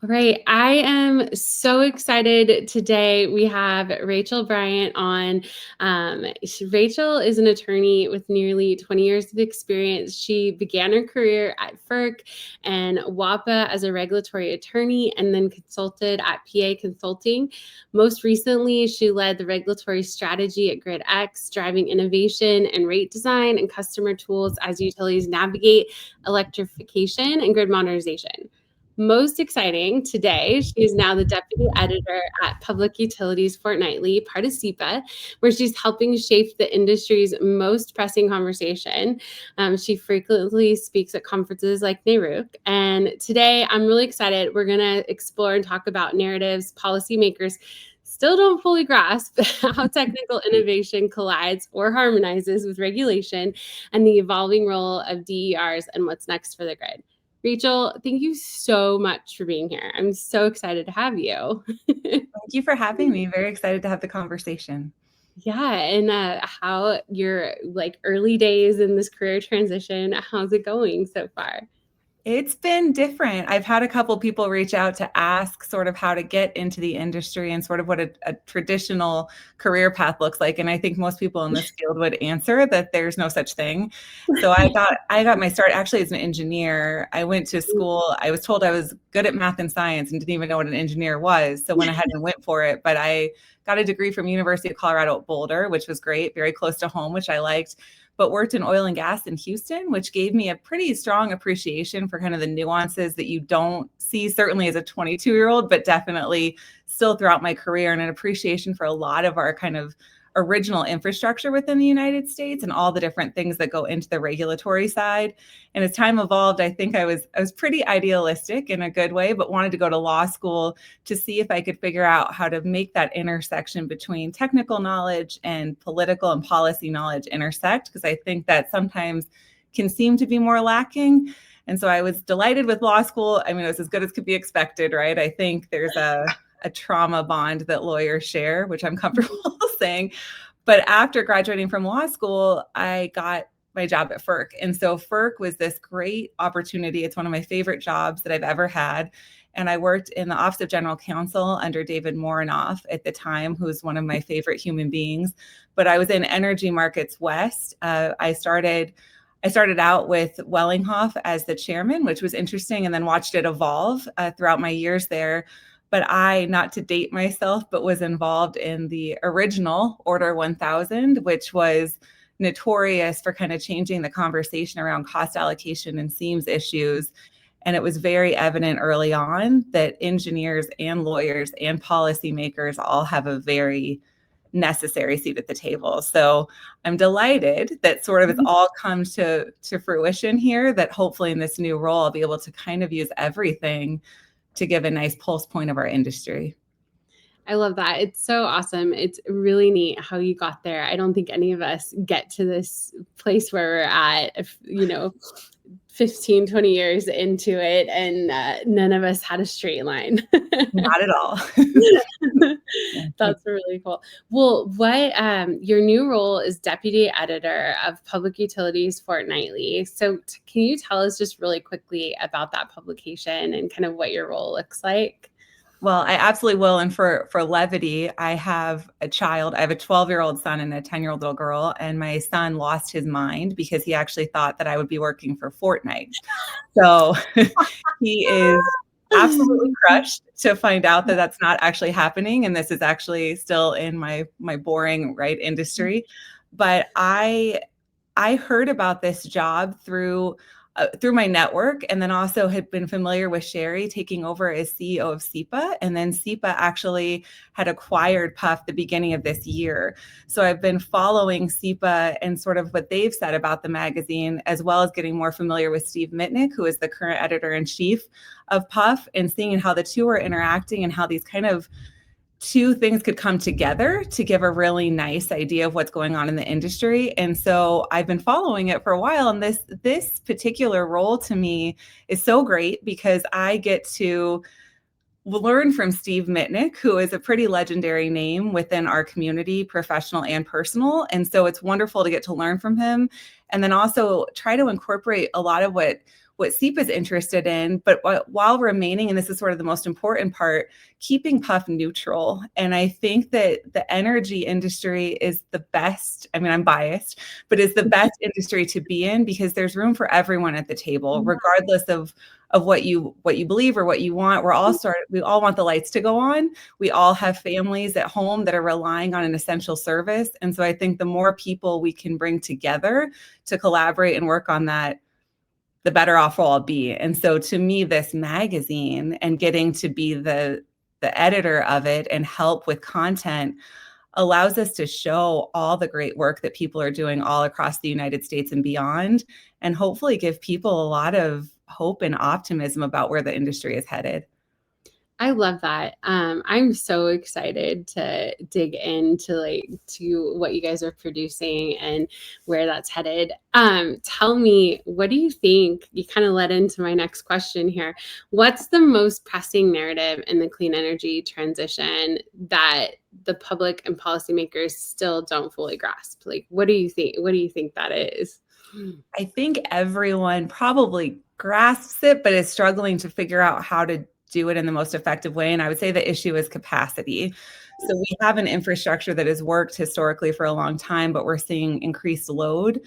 All right. I am so excited today. We have Rachel Bryant on. Rachel is an attorney with nearly 20 years of experience. She began her career at FERC and WAPA as a regulatory attorney and then consulted at PA Consulting. Most recently, she led the regulatory strategy at GridX, driving innovation and rate design and customer tools as utilities navigate electrification and grid modernization. Most exciting today, she is now the deputy editor at Public Utilities Fortnightly, part of SEPA, where she's helping shape the industry's most pressing conversation. She frequently speaks at conferences like NARUC. And today, I'm really excited. We're going to explore and talk about narratives policymakers still don't fully grasp how technical innovation collides or harmonizes with regulation and the evolving role of DERs and what's next for the grid. Rachel, thank you so much for being here. I'm so excited to have you. Thank you for having me. Very excited to have the conversation. Yeah, and how your early days in this career transition, how's it going so far? It's been different. I've had a couple people reach out to ask sort of how to get into the industry and sort of what a traditional career path looks like. And I think most people in this field would answer that there's no such thing. So I got my start actually as an engineer. I went to school. I was told I was good at math and science and didn't even know what an engineer was. So when I had went for it, but I got a degree from University of Colorado at Boulder, which was great, very close to home, which I liked, but worked in oil and gas in Houston, which gave me a pretty strong appreciation for kind of the nuances that you don't see, certainly as a 22-year-old, but definitely still throughout my career, and an appreciation for a lot of our kind of original infrastructure within the United States and all the different things that go into the regulatory side. And as time evolved, I think I was pretty idealistic in a good way, but wanted to go to law school to see if I could figure out how to make that intersection between technical knowledge and political and policy knowledge intersect, because I think that sometimes can seem to be more lacking. And so I was delighted with law school. I mean, it was as good as could be expected, right? I think there's a trauma bond that lawyers share, which I'm comfortable saying. But after graduating from law school, I got my job at FERC. And so FERC was this great opportunity. It's one of my favorite jobs that I've ever had. And I worked in the Office of General Counsel under David Morinoff at the time, who's one of my favorite human beings. But I was in Energy Markets West. I started out with Wellinghoff as the chairman, which was interesting, and then watched it evolve throughout my years there. But I, not to date myself, but was involved in the original Order 1000, which was notorious for kind of changing the conversation around cost allocation and seams issues. And it was very evident early on that engineers and lawyers and policymakers all have a very necessary seat at the table. So I'm delighted that sort of it's all come to fruition here, that hopefully in this new role, I'll be able to kind of use everything to give a nice pulse point of our industry. I love that. It's so awesome. It's really neat how you got there. I don't think any of us get to this place where we're at, 15, 20 years into it, and none of us had a straight line. Not at all. That's really cool. Well, your new role is deputy editor of Public Utilities Fortnightly. So can you tell us just really quickly about that publication and kind of what your role looks like? Well, I absolutely will. And for levity, I have a child. I have a 12-year-old son and a 10-year-old little girl. And my son lost his mind because he actually thought that I would be working for Fortnite. So he is absolutely crushed to find out that that's not actually happening. And this is actually still in my boring industry. But I heard about this job through my network, and then also had been familiar with Sherry taking over as CEO of SEPA. And then SEPA actually had acquired PUF the beginning of this year. So I've been following SEPA and sort of what they've said about the magazine, as well as getting more familiar with Steve Mitnick, who is the current editor-in-chief of PUF, and seeing how the two are interacting and how these kind of two things could come together to give a really nice idea of what's going on in the industry. And so I've been following it for a while. And this particular role to me is so great because I get to learn from Steve Mitnick, who is a pretty legendary name within our community, professional and personal. And so it's wonderful to get to learn from him. And then also try to incorporate a lot of what what SEPA is interested in, but while remaining, and this is sort of the most important part, keeping PUF neutral. And I think that the energy industry is the best, I mean, I'm biased, but is the best industry to be in because there's room for everyone at the table, regardless of what you believe or what you want. We all want the lights to go on. We all have families at home that are relying on an essential service. And so I think the more people we can bring together to collaborate and work on that, the better off we'll all be. And so to me, this magazine and getting to be the editor of it and help with content allows us to show all the great work that people are doing all across the United States and beyond, and hopefully give people a lot of hope and optimism about where the industry is headed. I love that. I'm so excited to dig into to what you guys are producing and where that's headed. Tell me, what do you think? You kind of led into my next question here. What's the most pressing narrative in the clean energy transition that the public and policymakers still don't fully grasp? Like, what do you think? What do you think that is? I think everyone probably grasps it, but is struggling to figure out how to do it in the most effective way. And I would say the issue is capacity. So we have an infrastructure that has worked historically for a long time, but we're seeing increased load,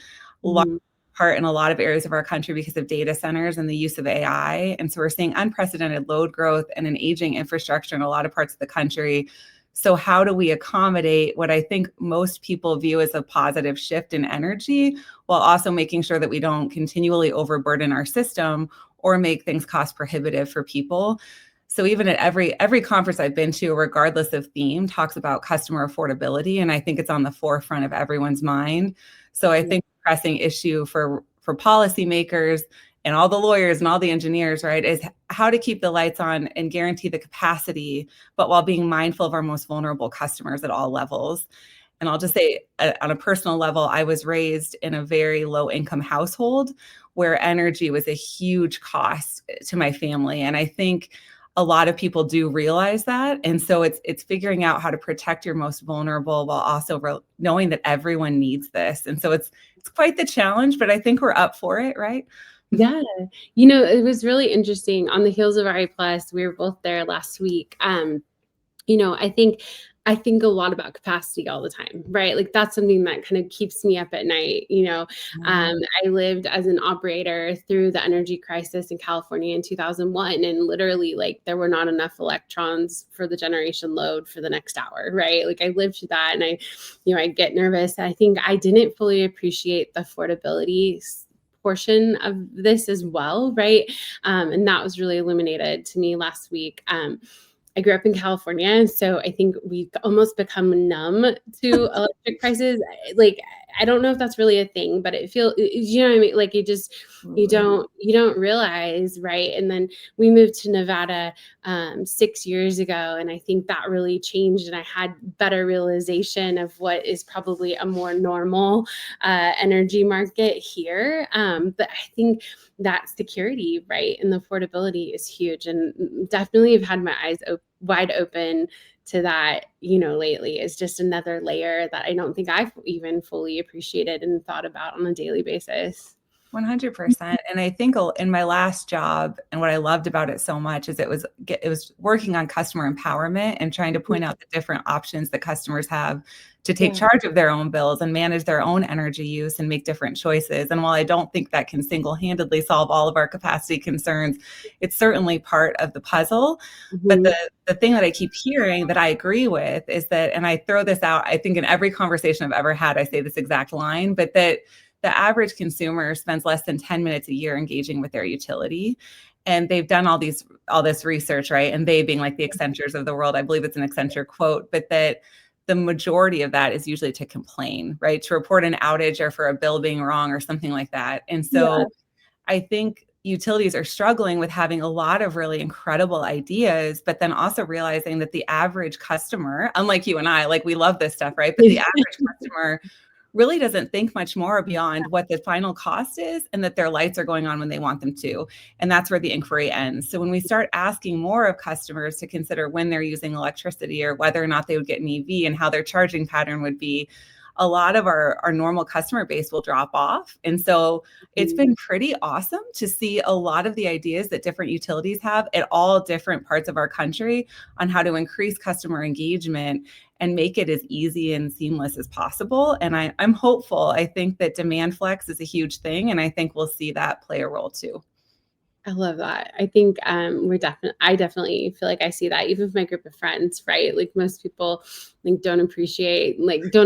large part in a lot of areas of our country because of data centers and the use of AI. And so we're seeing unprecedented load growth and an aging infrastructure in a lot of parts of the country. So how do we accommodate what I think most people view as a positive shift in energy while also making sure that we don't continually overburden our system or make things cost prohibitive for people? So even at every conference I've been to, regardless of theme, talks about customer affordability. And I think it's on the forefront of everyone's mind. So I think the pressing issue for policymakers and all the lawyers and all the engineers, right, is how to keep the lights on and guarantee the capacity, but while being mindful of our most vulnerable customers at all levels. And I'll just say on a personal level, I was raised in a very low income household where energy was a huge cost to my family. And I think a lot of people do realize that. And so it's figuring out how to protect your most vulnerable while also knowing that everyone needs this. And so it's quite the challenge, but I think we're up for it, right? Yeah. It was really interesting. On the heels of RA Plus, we were both there last week. I think a lot about capacity all the time, right? Like that's something that kind of keeps me up at night. I lived as an operator through the energy crisis in California in 2001, and literally like there were not enough electrons for the generation load for the next hour, right? Like I lived through that, and I get nervous. I think I didn't fully appreciate the affordability portion of this as well, right? And that was really illuminated to me last week. I grew up in California, so I think we've almost become numb to electric prices. Like, I don't know if that's really a thing, but it feels, you know what I mean? Like, you don't realize, right? And then we moved to Nevada 6 years ago, and I think that really changed, and I had better realization of what is probably a more normal energy market here. But I think that security, right, and the affordability is huge, and definitely have had my eyes wide open to that, lately. Is just another layer that I don't think I've even fully appreciated and thought about on a daily basis. 100%. And I think in my last job, and what I loved about it so much is it was working on customer empowerment and trying to point out the different options that customers have to take charge of their own bills and manage their own energy use and make different choices. And while I don't think that can single-handedly solve all of our capacity concerns, it's certainly part of the puzzle. But the thing that I keep hearing that I agree with is that, and I throw this out, I think in every conversation I've ever had, I say this exact line, but that the average consumer spends less than 10 minutes a year engaging with their utility. And they've done all this research, right? And they being like the Accentures of the world, I believe it's an Accenture quote, but that the majority of that is usually to complain, right? To report an outage or for a bill being wrong or something like that. And so I think utilities are struggling with having a lot of really incredible ideas, but then also realizing that the average customer, unlike you and I, like we love this stuff, right? But the average customer really doesn't think much more beyond what the final cost is and that their lights are going on when they want them to. And that's where the inquiry ends. So when we start asking more of customers to consider when they're using electricity or whether or not they would get an EV and how their charging pattern would be, a lot of our normal customer base will drop off. And so it's been pretty awesome to see a lot of the ideas that different utilities have at all different parts of our country on how to increase customer engagement and make it as easy and seamless as possible. And I'm hopeful. I think that demand flex is a huge thing, and I think we'll see that play a role too. I love that. I think I definitely feel like I see that even with my group of friends, right? Like most people like don't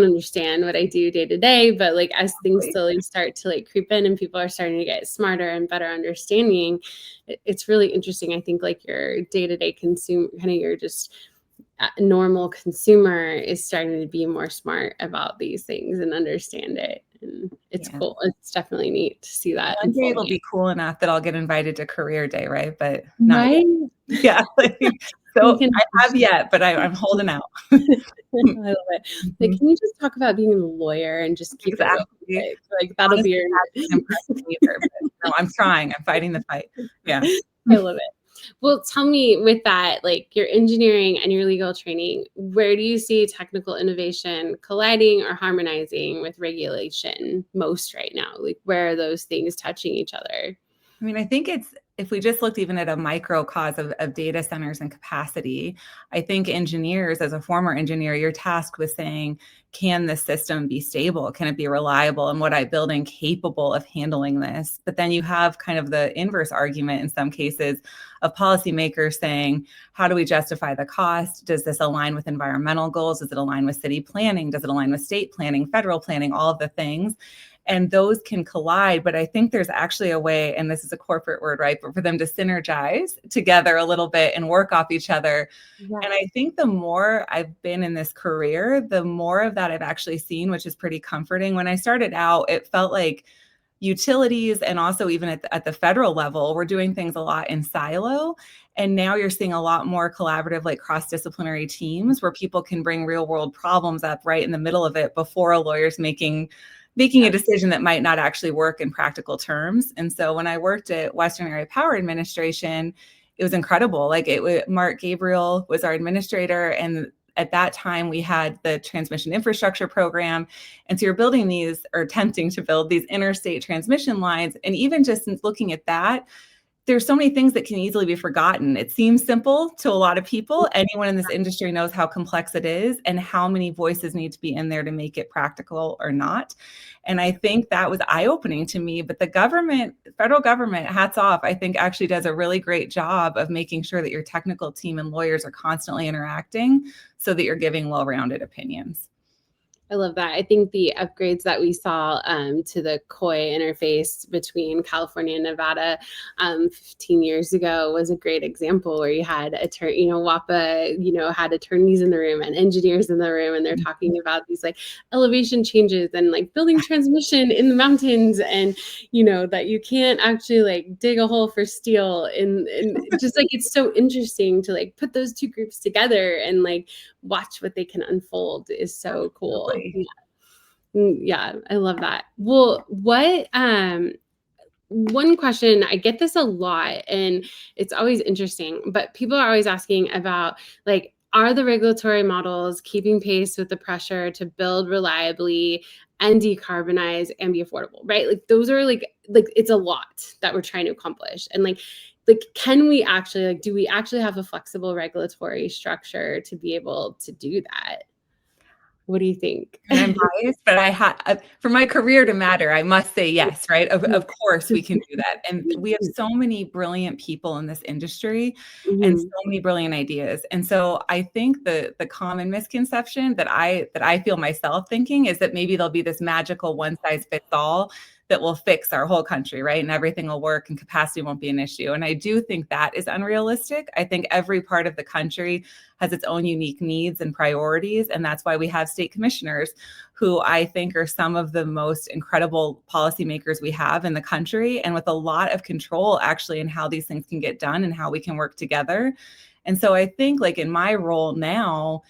understand what I do day to day, but like as things slowly start to like creep in and people are starting to get smarter and better understanding, it's really interesting. I think like your day-to-day consume kind of your just normal consumer is starting to be more smart about these things and understand it. And it's cool. It's definitely neat to see that. One day it'll be cool enough that I'll get invited to career day, right? But not right? yet. Yeah. So I have yet, but I'm holding out. I love it. Like, can you just talk about being a lawyer and just keep it real quick? Like that'll be your impressive either. But no, I'm trying. I'm fighting the fight. Yeah. I love it. Well, tell me with that, like your engineering and your legal training, where do you see technical innovation colliding or harmonizing with regulation most right now? Like where are those things touching each other? I mean, I think if we just looked even at a microcosm of data centers and capacity, I think engineers, as a former engineer, you're tasked with saying, can this system be stable? Can it be reliable? And what I'm building capable of handling this? But then you have kind of the inverse argument in some cases of policymakers saying, how do we justify the cost? Does this align with environmental goals? Does it align with city planning? Does it align with state planning, federal planning, all of the things? And those can collide, but I think there's actually a way, and this is a corporate word, right? But for them to synergize together a little bit and work off each other. Yeah. And I think the more I've been in this career, the more of that I've actually seen, which is pretty comforting. When I started out, it felt like utilities and also even at the federal level, we're doing things a lot in silo. And now you're seeing a lot more collaborative, like cross-disciplinary teams where people can bring real world problems up right in the middle of it before a lawyer's making a decision that might not actually work in practical terms. And so when I worked at Western Area Power Administration, it was incredible. Like Mark Gabriel was our administrator. And at that time we had the transmission infrastructure program. And so you're building these or attempting to build these interstate transmission lines. And even just looking at that, there's so many things that can easily be forgotten. It seems simple to a lot of people. Anyone in this industry knows how complex it is and how many voices need to be in there to make it practical or not. And I think that was eye-opening to me. But the government, federal government, hats off, I think actually does a really great job of making sure that your technical team and lawyers are constantly interacting so that you're giving well-rounded opinions. I love that. I think the upgrades that we saw to the COI interface between California and Nevada 15 years ago was a great example where you had WAPA, had attorneys in the room and engineers in the room, and they're talking about these like elevation changes and like building transmission in the mountains, and that you can't actually like dig a hole for steel, and just like it's so interesting to like put those two groups together and like watch what they can unfold is so cool. Yeah, I love that. Well, what one question, I get this a lot and it's always interesting, but people are always asking about like, are the regulatory models keeping pace with the pressure to build reliably and decarbonize and be affordable, right? Like those are like it's a lot that we're trying to accomplish. And like can we actually do we actually have a flexible regulatory structure to be able to do that? What do you think? And I'm biased, but for my career to matter, I must say yes, right? Of course we can do that. And we have so many brilliant people in this industry and so many brilliant ideas. And so I think the common misconception that I feel myself thinking is that maybe there'll be this magical one size fits all that will fix our whole country, right? And everything will work and capacity won't be an issue. And I do think that is unrealistic. I think every part of the country has its own unique needs and priorities. And that's why we have state commissioners who I think are some of the most incredible policymakers we have in the country, and with a lot of control actually in how these things can get done and how we can work together. And so I think like in my role now,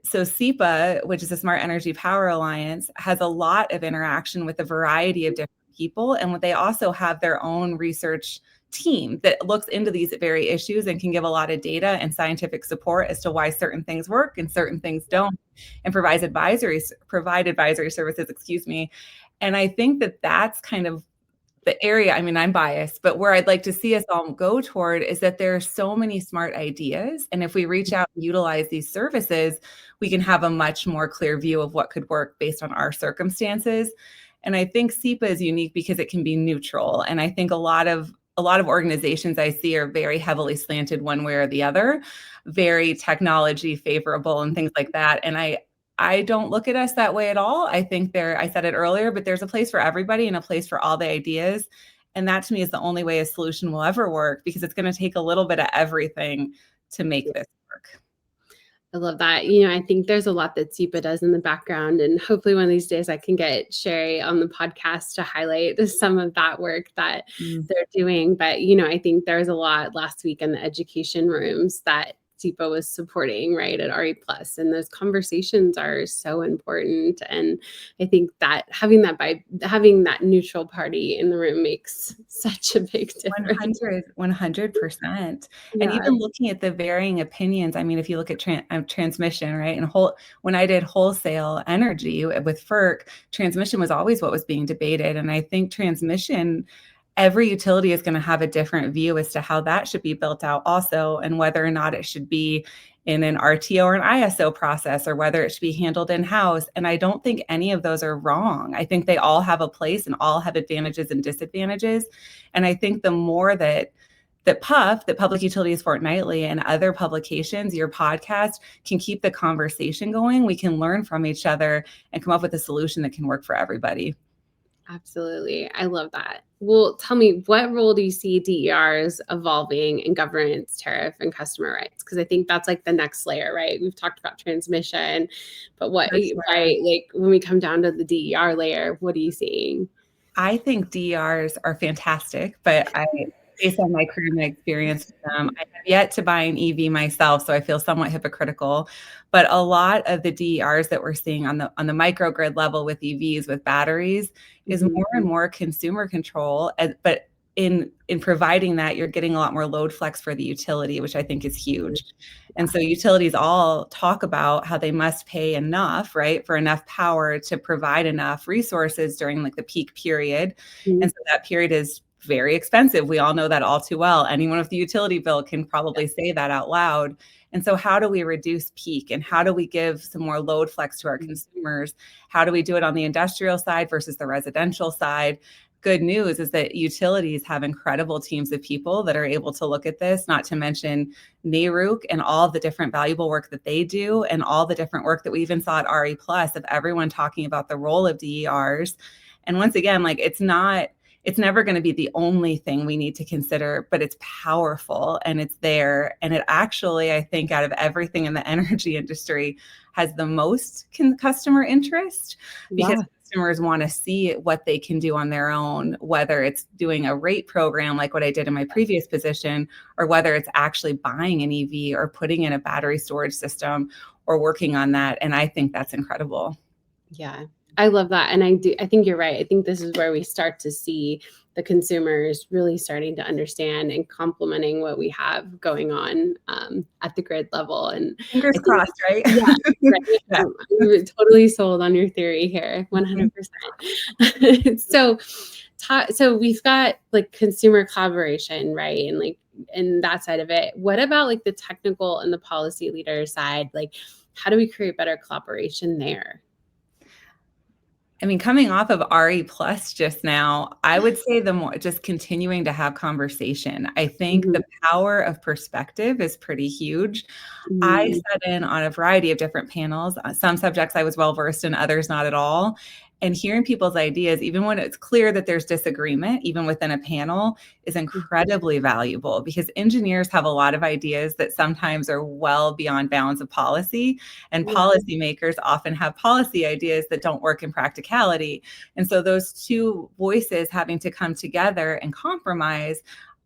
so SEPA, which is the Smart Energy Power Alliance, has a lot of interaction with a variety of different people. And they also have their own research team that looks into these very issues and can give a lot of data and scientific support as to why certain things work and certain things don't, and provide advisory services, excuse me. And I think that that's kind of the area, I mean, I'm biased, but where I'd like to see us all go toward is that there are so many smart ideas. And if we reach out and utilize these services, we can have a much more clear view of what could work based on our circumstances. And I think SEPA is unique because it can be neutral. And I think a lot of organizations I see are very heavily slanted one way or the other, very technology favorable and things like that. And I don't look at us that way at all. I think I said it earlier, but there's a place for everybody and a place for all the ideas. And that to me is the only way a solution will ever work, because it's going to take a little bit of everything to make this work. I love that. You know, I think there's a lot that SEPA does in the background, and hopefully one of these days I can get Sherry on the podcast to highlight some of that work that they're doing. But, you know, I think there's a lot last week in the education rooms that SEPA was supporting, right, at RE+. And those conversations are so important. And I think that having that neutral party in the room makes such a big difference. 100%. Yeah. And even looking at the varying opinions, I mean, if you look at transmission, right, and when I did wholesale energy with FERC, transmission was always what was being debated. And I think transmission, every utility is going to have a different view as to how that should be built out also, and whether or not it should be in an RTO or an ISO process, or whether it should be handled in-house. And I don't think any of those are wrong. I think they all have a place and all have advantages and disadvantages. And I think the more that PUF, the Public Utilities Fortnightly, and other publications, your podcast, can keep the conversation going, we can learn from each other and come up with a solution that can work for everybody. Absolutely. I love that. Well, tell me, what role do you see DERs evolving in governance, tariff, and customer rights? Because I think that's like the next layer, right? We've talked about transmission, but right, like when we come down to the DER layer, what are you seeing? I think DERs are fantastic, but based on my career and my experience with them, I have yet to buy an EV myself, so I feel somewhat hypocritical. But a lot of the DERs that we're seeing on the microgrid level with EVs, with batteries, is more and more consumer control. But in providing that, you're getting a lot more load flex for the utility, which I think is huge. And so utilities all talk about how they must pay enough, right, for enough power to provide enough resources during like the peak period. And so that period is very expensive. We all know that all too well. Anyone with the utility bill can probably say that out loud. And so how do we reduce peak, and how do we give some more load flex to our consumers? How do we do it on the industrial side versus the residential side? Good news is that utilities have incredible teams of people that are able to look at this, not to mention NARUC and all the different valuable work that they do, and all the different work that we even saw at RE+, of everyone talking about the role of DERs. And once again, like it's never going to be the only thing we need to consider, but it's powerful and it's there. And it actually, I think, out of everything in the energy industry, has the most customer interest, because customers want to see what they can do on their own, whether it's doing a rate program like what I did in my previous position, or whether it's actually buying an EV or putting in a battery storage system or working on that. And I think that's incredible. Yeah. I love that. And I think you're right. I think this is where we start to see the consumers really starting to understand and complementing what we have going on at the grid level. And fingers crossed, right? Yeah, right. Yeah. I'm totally sold on your theory here, 100%. So we've got like consumer collaboration, right? And like, and that side of it. What about like the technical and the policy leader side? Like, how do we create better collaboration there? I mean, coming off of RE+ just now, I would say the more just continuing to have conversation. I think the power of perspective is pretty huge. I sat in on a variety of different panels. Some subjects I was well-versed in, others not at all. And hearing people's ideas, even when it's clear that there's disagreement, even within a panel, is incredibly valuable, because engineers have a lot of ideas that sometimes are well beyond bounds of policy, and policymakers often have policy ideas that don't work in practicality. And so those two voices having to come together and compromise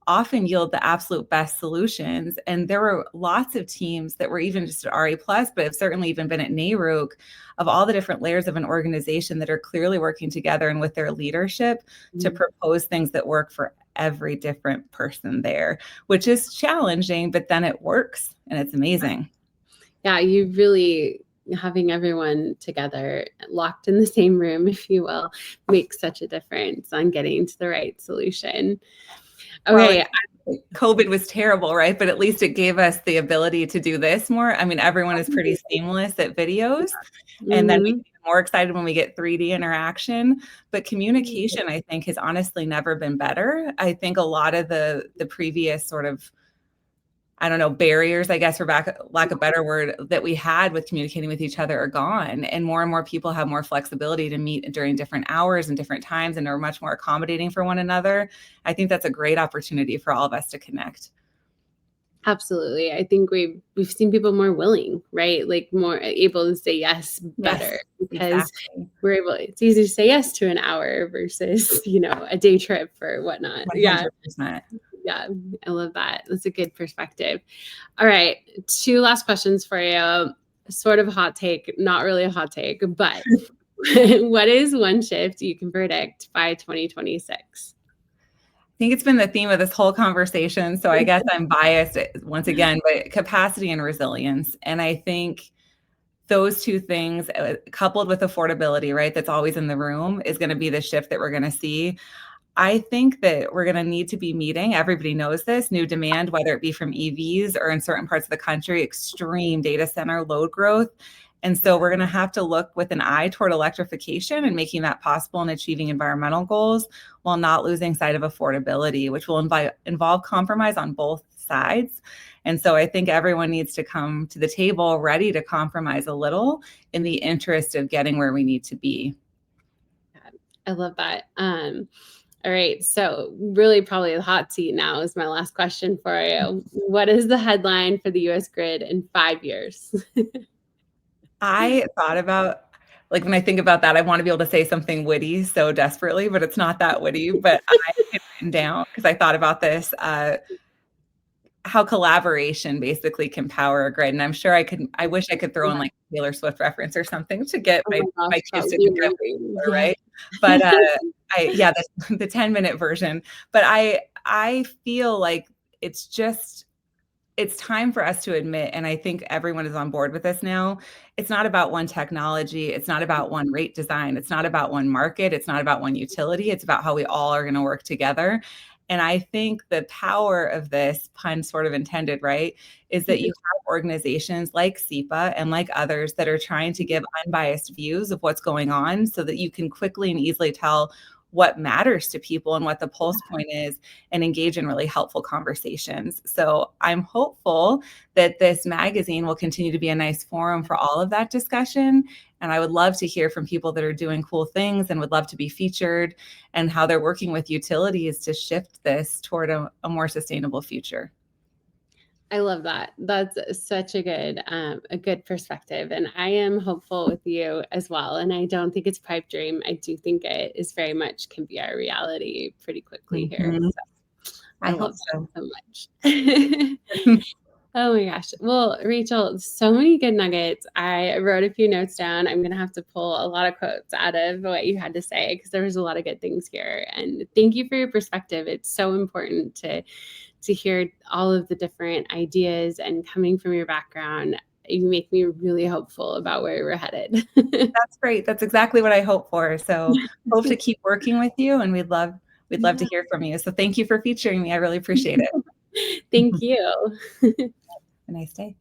often yield the absolute best solutions. And there were lots of teams that were even just at RE+, but have certainly even been at NARUC, of all the different layers of an organization that are clearly working together and with their leadership to propose things that work for every different person there, which is challenging, but then it works and it's amazing. Yeah, you really, having everyone together, locked in the same room, if you will, makes such a difference on getting to the right solution. Okay. Well, COVID was terrible, right? But at least it gave us the ability to do this more. I mean, everyone is pretty seamless at videos. And then we get more excited when we get 3D interaction. But communication, I think, has honestly never been better. I think a lot of the previous sort of, I don't know, barriers, I guess, for lack of a better word, that we had with communicating with each other are gone. And more people have more flexibility to meet during different hours and different times and are much more accommodating for one another. I think that's a great opportunity for all of us to connect. Absolutely. I think we've seen people more willing, right? Like more able to say yes better, because we're able, it's easy to say yes to an hour versus, a day trip or whatnot. 100%. Yeah, I love that. That's a good perspective. All right, 2 last questions for you. Sort of a hot take, not really a hot take, but what is one shift you can predict by 2026? I think it's been the theme of this whole conversation, so I guess I'm biased once again, but capacity and resilience. And I think those two things, coupled with affordability, right, that's always in the room, is going to be the shift that we're going to see. I think that we're going to need to be meeting, everybody knows this, new demand, whether it be from EVs or in certain parts of the country, extreme data center load growth. And so we're going to have to look with an eye toward electrification and making that possible and achieving environmental goals while not losing sight of affordability, which will involve compromise on both sides. And so I think everyone needs to come to the table ready to compromise a little in the interest of getting where we need to be. I love that. All right. So really probably the hot seat now is my last question for you. What is the headline for the U.S. grid in 5 years? I thought about, like, when I think about that, I want to be able to say something witty so desperately, but it's not that witty. But I had it written down because I thought about this, how collaboration basically can power a grid. And I'm sure I wish I could throw in like a Taylor Swift reference or something to get my kids to think of, right? But the 10-minute version. But I feel like it's time for us to admit, and I think everyone is on board with this now, it's not about one technology, it's not about one rate design, it's not about one market, it's not about one utility, it's about how we all are going to work together. And I think the power of this, pun sort of intended, right, is that you have organizations like SEPA and like others that are trying to give unbiased views of what's going on so that you can quickly and easily tell what matters to people and what the pulse point is and engage in really helpful conversations. So I'm hopeful that this magazine will continue to be a nice forum for all of that discussion. And I would love to hear from people that are doing cool things and would love to be featured and how they're working with utilities to shift this toward a more sustainable future. I love that. That's such a good perspective. And I am hopeful with you as well. And I don't think it's a pipe dream. I do think it is very much can be our reality pretty quickly here. So I hope so much. Oh my gosh. Well, Rachel, so many good nuggets. I wrote a few notes down. I'm going to have to pull a lot of quotes out of what you had to say because there was a lot of good things here. And thank you for your perspective. It's so important to hear all of the different ideas, and coming from your background, you make me really hopeful about where we're headed. That's great. That's exactly what I hope for. So hope to keep working with you, and we'd love to hear from you. So thank you for featuring me. I really appreciate it. Thank you. A nice day.